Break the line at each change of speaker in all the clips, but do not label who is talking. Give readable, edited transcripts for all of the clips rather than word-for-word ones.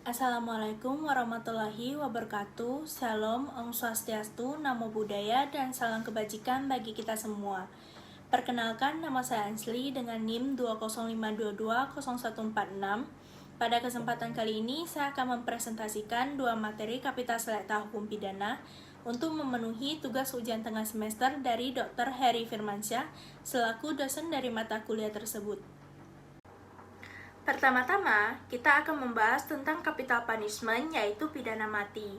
Assalamualaikum warahmatullahi wabarakatuh. Shalom, Om Swastiastu, Namo Buddhaya, dan salam kebajikan bagi kita semua. Perkenalkan, nama saya Ansli dengan NIM 205220146. Pada kesempatan kali ini, saya akan mempresentasikan dua materi Kapital Selekta Hukum Pidana untuk memenuhi tugas ujian tengah semester dari Dr. Heri Firmansyah selaku dosen dari mata kuliah tersebut. Pertama-tama, kita akan membahas tentang capital punishment, yaitu pidana mati.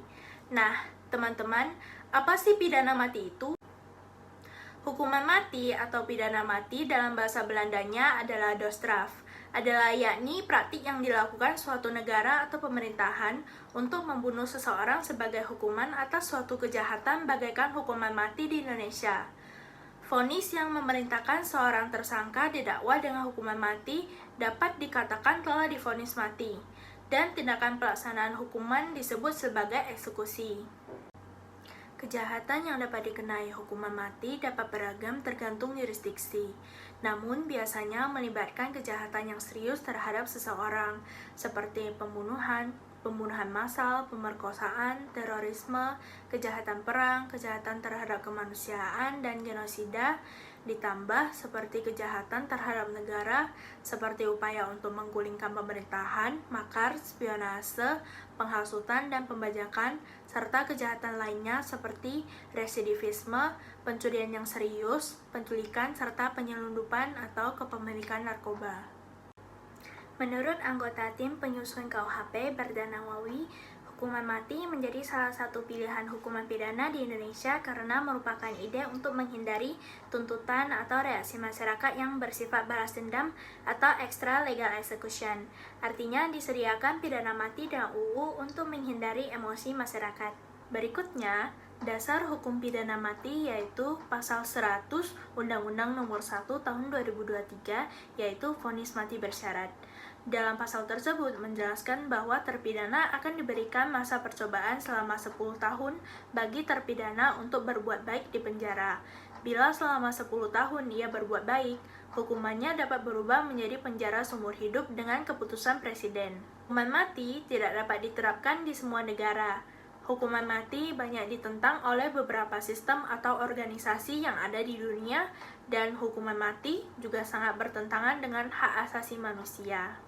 Nah, teman-teman, apa sih pidana mati itu? Hukuman mati atau pidana mati dalam bahasa Belandanya adalah doodstraf, adalah yakni praktik yang dilakukan suatu negara atau pemerintahan untuk membunuh seseorang sebagai hukuman atas suatu kejahatan bagaikan hukuman mati di Indonesia. Vonis yang memerintahkan seorang tersangka didakwa dengan hukuman mati dapat dikatakan telah divonis mati, dan tindakan pelaksanaan hukuman disebut sebagai eksekusi. Kejahatan yang dapat dikenai hukuman mati dapat beragam tergantung yurisdiksi, namun biasanya melibatkan kejahatan yang serius terhadap seseorang, seperti pembunuhan massal, pemerkosaan, terorisme, kejahatan perang, kejahatan terhadap kemanusiaan, dan genosida, ditambah seperti kejahatan terhadap negara, seperti upaya untuk menggulingkan pemerintahan, makar, spionase, penghasutan, dan pembajakan, serta kejahatan lainnya seperti residivisme, pencurian yang serius, penculikan, serta penyelundupan atau kepemilikan narkoba. Menurut anggota tim penyusun KUHP, Barda Nawawi, hukuman mati menjadi salah satu pilihan hukuman pidana di Indonesia karena merupakan ide untuk menghindari tuntutan atau reaksi masyarakat yang bersifat balas dendam atau extra legal execution. Artinya disediakan pidana mati dan UU untuk menghindari emosi masyarakat. Berikutnya, dasar hukum pidana mati yaitu pasal 100 Undang-Undang Nomor 1 Tahun 2023 yaitu vonis mati bersyarat. Dalam pasal tersebut menjelaskan bahwa terpidana akan diberikan masa percobaan selama 10 tahun bagi terpidana untuk berbuat baik di penjara. Bila selama 10 tahun ia berbuat baik, hukumannya dapat berubah menjadi penjara seumur hidup dengan keputusan presiden. Hukuman mati tidak dapat diterapkan di semua negara. Hukuman mati banyak ditentang oleh beberapa sistem atau organisasi yang ada di dunia, dan hukuman mati juga sangat bertentangan dengan hak asasi manusia.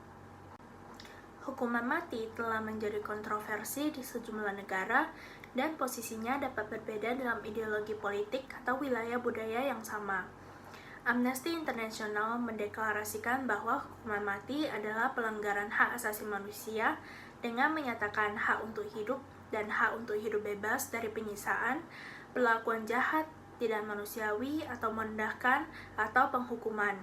Hukuman mati telah menjadi kontroversi di sejumlah negara dan posisinya dapat berbeda dalam ideologi politik atau wilayah budaya yang sama. Amnesty International mendeklarasikan bahwa hukuman mati adalah pelanggaran hak asasi manusia dengan menyatakan hak untuk hidup dan hak untuk hidup bebas dari penyiksaan, perlakuan jahat, tidak manusiawi atau merendahkan, atau penghukuman.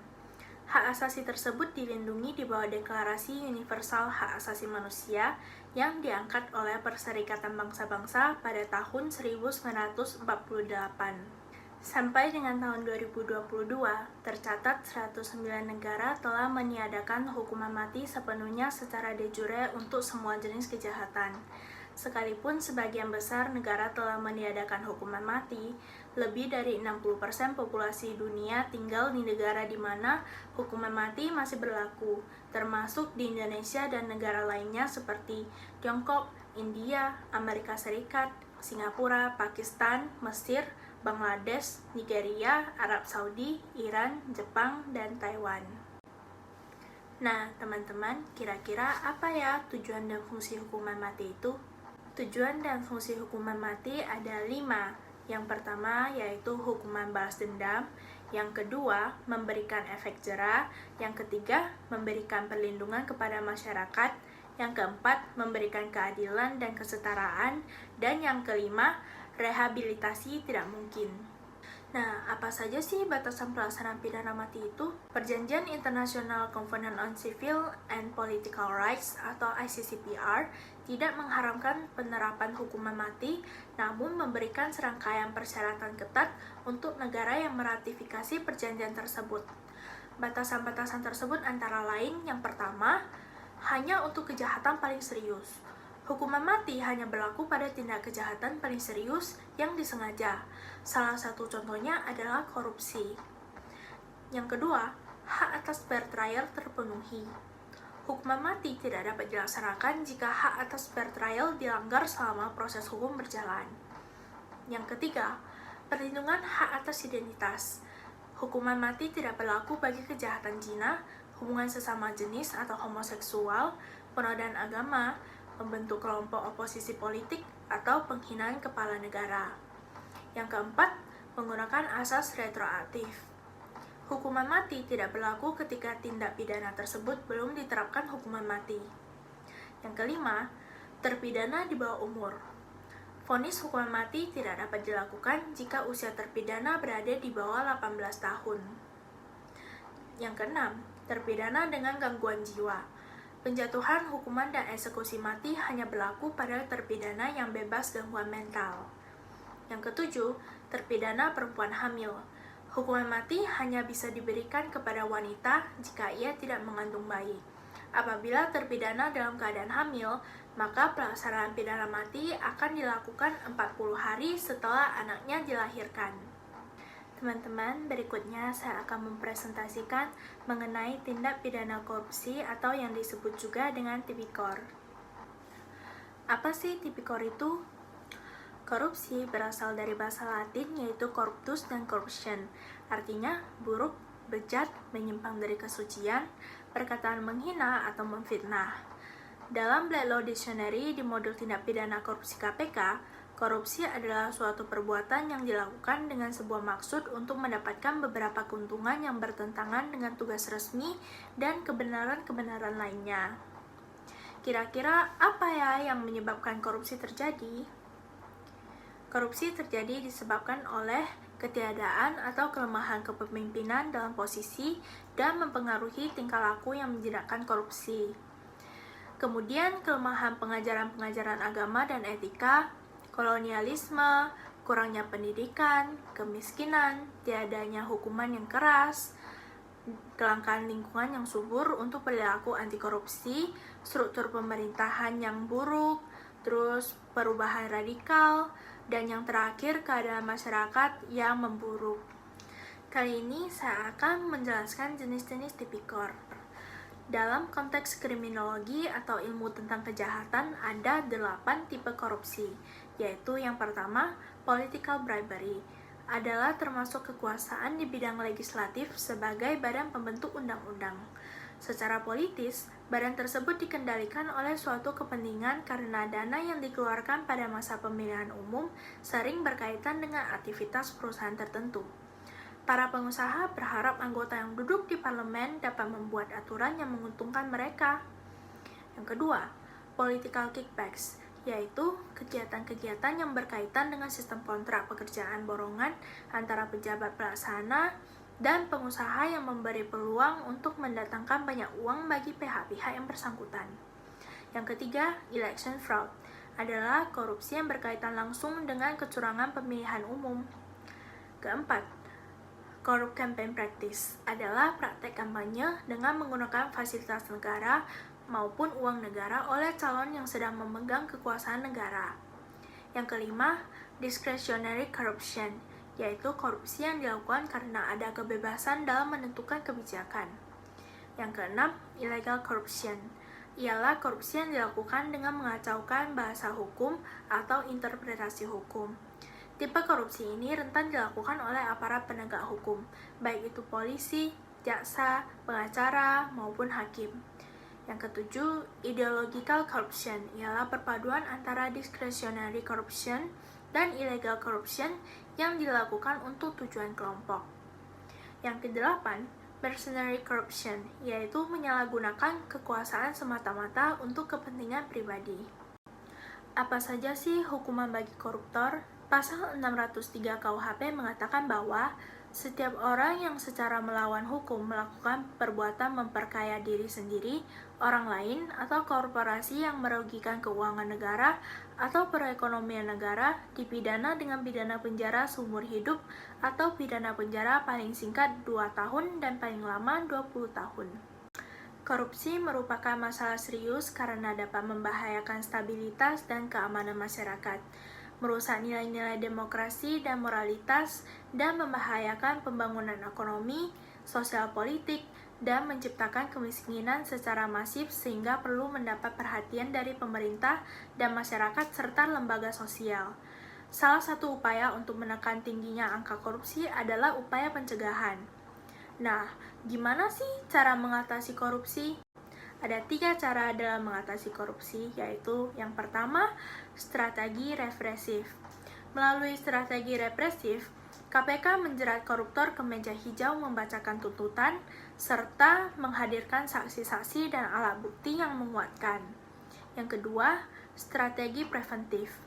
Hak asasi tersebut dilindungi di bawah Deklarasi Universal Hak Asasi Manusia yang diangkat oleh Perserikatan Bangsa-Bangsa pada tahun 1948. Sampai dengan tahun 2022, tercatat 109 negara telah meniadakan hukuman mati sepenuhnya secara de jure untuk semua jenis kejahatan. Sekalipun sebagian besar negara telah meniadakan hukuman mati, lebih dari 60% populasi dunia tinggal di negara di mana hukuman mati masih berlaku, termasuk di Indonesia dan negara lainnya seperti Tiongkok, India, Amerika Serikat, Singapura, Pakistan, Mesir, Bangladesh, Nigeria, Arab Saudi, Iran, Jepang, dan Taiwan. Nah, teman-teman, kira-kira apa ya tujuan dan fungsi hukuman mati itu? Tujuan dan fungsi hukuman mati ada 5. Yang pertama yaitu hukuman balas dendam, yang kedua memberikan efek jera, yang ketiga memberikan perlindungan kepada masyarakat, yang keempat memberikan keadilan dan kesetaraan, dan yang kelima rehabilitasi tidak mungkin. Nah, apa saja sih batasan pelaksanaan pidana mati itu? Perjanjian International Covenant on Civil and Political Rights atau ICCPR tidak mengharamkan penerapan hukuman mati, namun memberikan serangkaian persyaratan ketat untuk negara yang meratifikasi perjanjian tersebut. Batasan-batasan tersebut antara lain, yang pertama, hanya untuk kejahatan paling serius. Hukuman mati hanya berlaku pada tindak kejahatan paling serius yang disengaja. Salah satu contohnya adalah korupsi. Yang kedua, hak atas fair trial terpenuhi. Hukuman mati tidak dapat dilaksanakan jika hak atas fair trial dilanggar selama proses hukum berjalan. Yang ketiga, perlindungan hak atas identitas. Hukuman mati tidak berlaku bagi kejahatan zina, hubungan sesama jenis atau homoseksual, penodaan agama, membentuk kelompok oposisi politik, atau penghinaan kepala negara. Yang keempat, menggunakan asas retroaktif. Hukuman mati tidak berlaku ketika tindak pidana tersebut belum diterapkan hukuman mati. Yang kelima, terpidana di bawah umur. Vonis hukuman mati tidak dapat dilakukan jika usia terpidana berada di bawah 18 tahun. Yang keenam, terpidana dengan gangguan jiwa. Penjatuhan hukuman dan eksekusi mati hanya berlaku pada terpidana yang bebas gangguan mental. Yang ketujuh, terpidana perempuan hamil. Hukuman mati hanya bisa diberikan kepada wanita jika ia tidak mengandung bayi. Apabila terpidana dalam keadaan hamil, maka pelaksanaan pidana mati akan dilakukan 40 hari setelah anaknya dilahirkan. Teman-teman, berikutnya saya akan mempresentasikan mengenai tindak pidana korupsi atau yang disebut juga dengan tipikor. Apa sih tipikor itu? Korupsi berasal dari bahasa Latin yaitu corruptus dan corruption, artinya buruk, bejat, menyimpang dari kesucian, perkataan menghina atau memfitnah. Dalam Black Law Dictionary di modul tindak pidana korupsi KPK, korupsi adalah suatu perbuatan yang dilakukan dengan sebuah maksud untuk mendapatkan beberapa keuntungan yang bertentangan dengan tugas resmi dan kebenaran-kebenaran lainnya. Kira-kira apa ya yang menyebabkan korupsi terjadi? Korupsi terjadi disebabkan oleh ketiadaan atau kelemahan kepemimpinan dalam posisi dan mempengaruhi tingkah laku yang menjinakkan korupsi. Kemudian kelemahan pengajaran-pengajaran agama dan etika, kolonialisme, kurangnya pendidikan, kemiskinan, tiadanya hukuman yang keras, kelangkaan lingkungan yang subur untuk perilaku anti korupsi, struktur pemerintahan yang buruk, terus perubahan radikal, dan yang terakhir keadaan masyarakat yang memburuk. Kali ini saya akan menjelaskan jenis-jenis tipikor. Dalam konteks kriminologi atau ilmu tentang kejahatan ada 8 tipe korupsi, yaitu yang pertama, political bribery, adalah termasuk kekuasaan di bidang legislatif sebagai badan pembentuk undang-undang. Secara politis, badan tersebut dikendalikan oleh suatu kepentingan karena dana yang dikeluarkan pada masa pemilihan umum sering berkaitan dengan aktivitas perusahaan tertentu. Para pengusaha berharap anggota yang duduk di parlemen dapat membuat aturan yang menguntungkan mereka. Yang kedua, political kickbacks, yaitu kegiatan-kegiatan yang berkaitan dengan sistem kontrak pekerjaan borongan antara pejabat pelaksana dan pengusaha yang memberi peluang untuk mendatangkan banyak uang bagi pihak-pihak yang bersangkutan. Yang ketiga, election fraud, adalah korupsi yang berkaitan langsung dengan kecurangan pemilihan umum. Keempat, corrupt campaign practice, adalah praktek kampanye dengan menggunakan fasilitas negara maupun uang negara oleh calon yang sedang memegang kekuasaan negara. Yang kelima, discretionary corruption, yaitu korupsi yang dilakukan karena ada kebebasan dalam menentukan kebijakan. Yang keenam, illegal corruption, ialah korupsi yang dilakukan dengan mengacaukan bahasa hukum atau interpretasi hukum. Tipe korupsi ini rentan dilakukan oleh aparat penegak hukum, baik itu polisi, jaksa, pengacara, maupun hakim. Yang ketujuh, ideological corruption, ialah perpaduan antara discretionary corruption dan illegal corruption yang dilakukan untuk tujuan kelompok. Yang kedelapan, mercenary corruption, yaitu menyalahgunakan kekuasaan semata-mata untuk kepentingan pribadi. Apa saja sih hukuman bagi koruptor? Pasal 603 KUHP mengatakan bahwa setiap orang yang secara melawan hukum melakukan perbuatan memperkaya diri sendiri, orang lain, atau korporasi yang merugikan keuangan negara atau perekonomian negara dipidana dengan pidana penjara seumur hidup atau pidana penjara paling singkat 2 tahun dan paling lama 20 tahun. Korupsi merupakan masalah serius karena dapat membahayakan stabilitas dan keamanan masyarakat, merusak nilai-nilai demokrasi dan moralitas, dan membahayakan pembangunan ekonomi, sosial politik, dan menciptakan kemiskinan secara masif sehingga perlu mendapat perhatian dari pemerintah dan masyarakat serta lembaga sosial. Salah satu upaya untuk menekan tingginya angka korupsi adalah upaya pencegahan. Nah, gimana sih cara mengatasi korupsi? Ada 3 cara dalam mengatasi korupsi, yaitu yang pertama, strategi represif. Melalui strategi represif, KPK menjerat koruptor ke meja hijau membacakan tuntutan, serta menghadirkan saksi-saksi dan alat bukti yang menguatkan. Yang kedua, strategi preventif.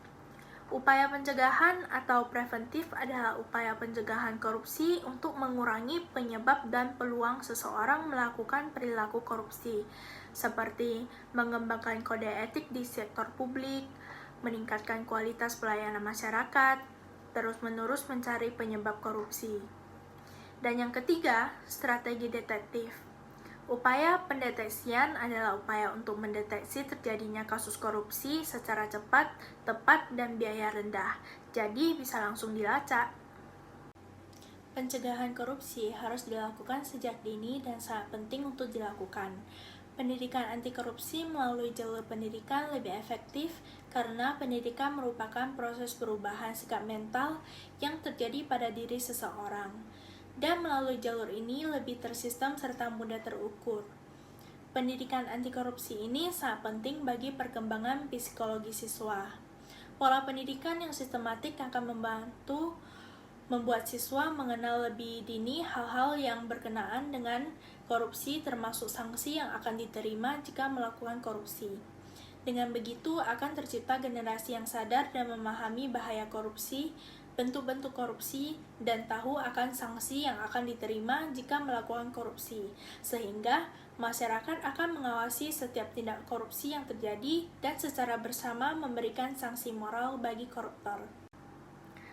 Upaya pencegahan atau preventif adalah upaya pencegahan korupsi untuk mengurangi penyebab dan peluang seseorang melakukan perilaku korupsi, seperti mengembangkan kode etik di sektor publik, meningkatkan kualitas pelayanan masyarakat, terus-menerus mencari penyebab korupsi. Dan yang ketiga, strategi detektif. Upaya pendeteksian adalah upaya untuk mendeteksi terjadinya kasus korupsi secara cepat, tepat, dan biaya rendah, jadi bisa langsung dilacak. Pencegahan korupsi harus dilakukan sejak dini dan sangat penting untuk dilakukan. Pendidikan anti korupsi melalui jalur pendidikan lebih efektif karena pendidikan merupakan proses perubahan sikap mental yang terjadi pada diri seseorang. Dan melalui jalur ini lebih tersistem serta mudah terukur. Pendidikan anti korupsi ini sangat penting bagi perkembangan psikologi siswa. Pola pendidikan yang sistematik akan membantu membuat siswa mengenal lebih dini hal-hal yang berkenaan dengan korupsi termasuk sanksi yang akan diterima jika melakukan korupsi. Dengan begitu akan tercipta generasi yang sadar dan memahami bahaya korupsi, bentuk-bentuk korupsi, dan tahu akan sanksi yang akan diterima jika melakukan korupsi, sehingga masyarakat akan mengawasi setiap tindak korupsi yang terjadi dan secara bersama memberikan sanksi moral bagi koruptor.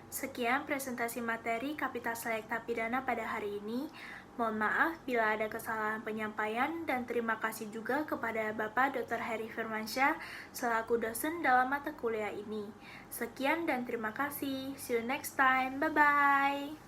Sekian presentasi materi Kapital Selekta Pidana pada hari ini. Mohon maaf bila ada kesalahan penyampaian dan terima kasih juga kepada Bapak Dr. Heri Firmansyah selaku dosen dalam mata kuliah ini. Sekian dan terima kasih. See you next time. Bye-bye.